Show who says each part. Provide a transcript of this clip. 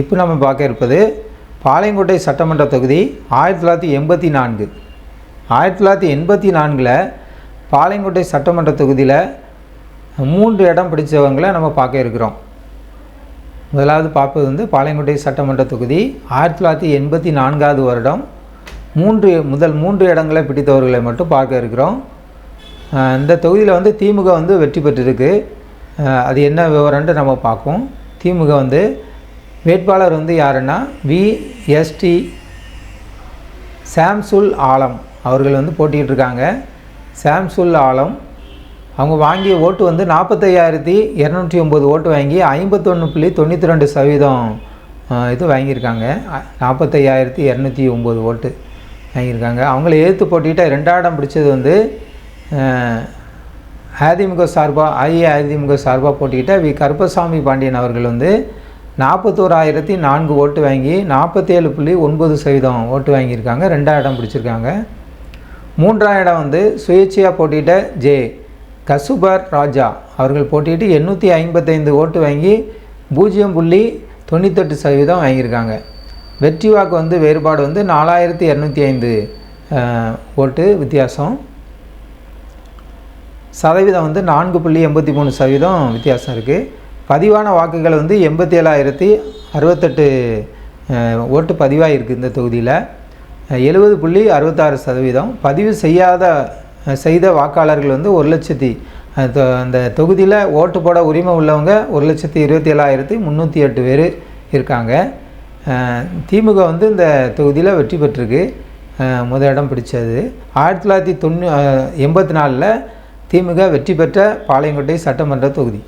Speaker 1: இப்போ நம்ம பார்க்க இருப்பது பாளையங்கோட்டை சட்டமன்ற தொகுதி 1984. 1984 பாளையங்கோட்டை சட்டமன்ற தொகுதியில் 3 இடம் பிடிச்சவங்களை நம்ம பார்க்க இருக்கிறோம். முதலாவது பார்ப்பது வந்து பாளையங்கோட்டை சட்டமன்ற தொகுதி 1984வது வருடம் முதல் 3 இடங்களை பிடித்தவர்களை மட்டும் பார்க்க இருக்கிறோம். இந்த தொகுதியில் வந்து திமுக வந்து வெற்றி பெற்றிருக்கு. அது என்ன விவரம்ன்ட்டு நம்ம பார்ப்போம். திமுக வந்து வேட்பாளர் வந்து யாருன்னா VST சாம்சுல் ஆலம் அவர்கள் வந்து போட்டிக்கிட்டு சாம்சுல் ஆலம் அவங்க வாங்கிய ஓட்டு வந்து 45,209 ஓட்டு வாங்கி 51.92% இது வாங்கியிருக்காங்க. 45,209 ஓட்டு வாங்கியிருக்காங்க. அவங்கள எதிர்த்து போட்டிக்கிட்ட 2ஆம் இடம் பிடிச்சது வந்து அதிமுக சார்பாக போட்டிக்கிட்ட கருப்பசாமி பாண்டியன் அவர்கள் வந்து 41,004 ஓட்டு வாங்கி 47.9% ஓட்டு வாங்கியிருக்காங்க. 2ஆம் இடம் பிடிச்சிருக்காங்க. 3ஆம் இடம் வந்து சுயேட்சையாக போட்டிக்கிட்ட கசுபர் ராஜா அவர்கள் போட்டிட்டு 855 ஓட்டு வாங்கி 0.98% வாங்கியிருக்காங்க. வெற்றி வாக்கு வந்து வேறுபாடு வந்து 4,205 ஓட்டு வித்தியாசம். சதவீதம் வந்து 4.83% வித்தியாசம் இருக்குது. பதிவான வாக்குகள் வந்து 87,068 ஓட்டு பதிவாக இருக்குது. இந்த தொகுதியில் 70.66%. பதிவு செய்த வாக்காளர்கள் வந்து 1,00,000 அந்த தொகுதியில் ஓட்டு போட உரிமை உள்ளவங்க 1,27,308 பேர் இருக்காங்க. திமுக வந்து இந்த தொகுதியில் வெற்றி பெற்றிருக்கு. முதல் இடம் பிடிச்சது 1984 திமுக வெற்றி பெற்ற பாளையங்கோட்டை சட்டமன்ற தொகுதி.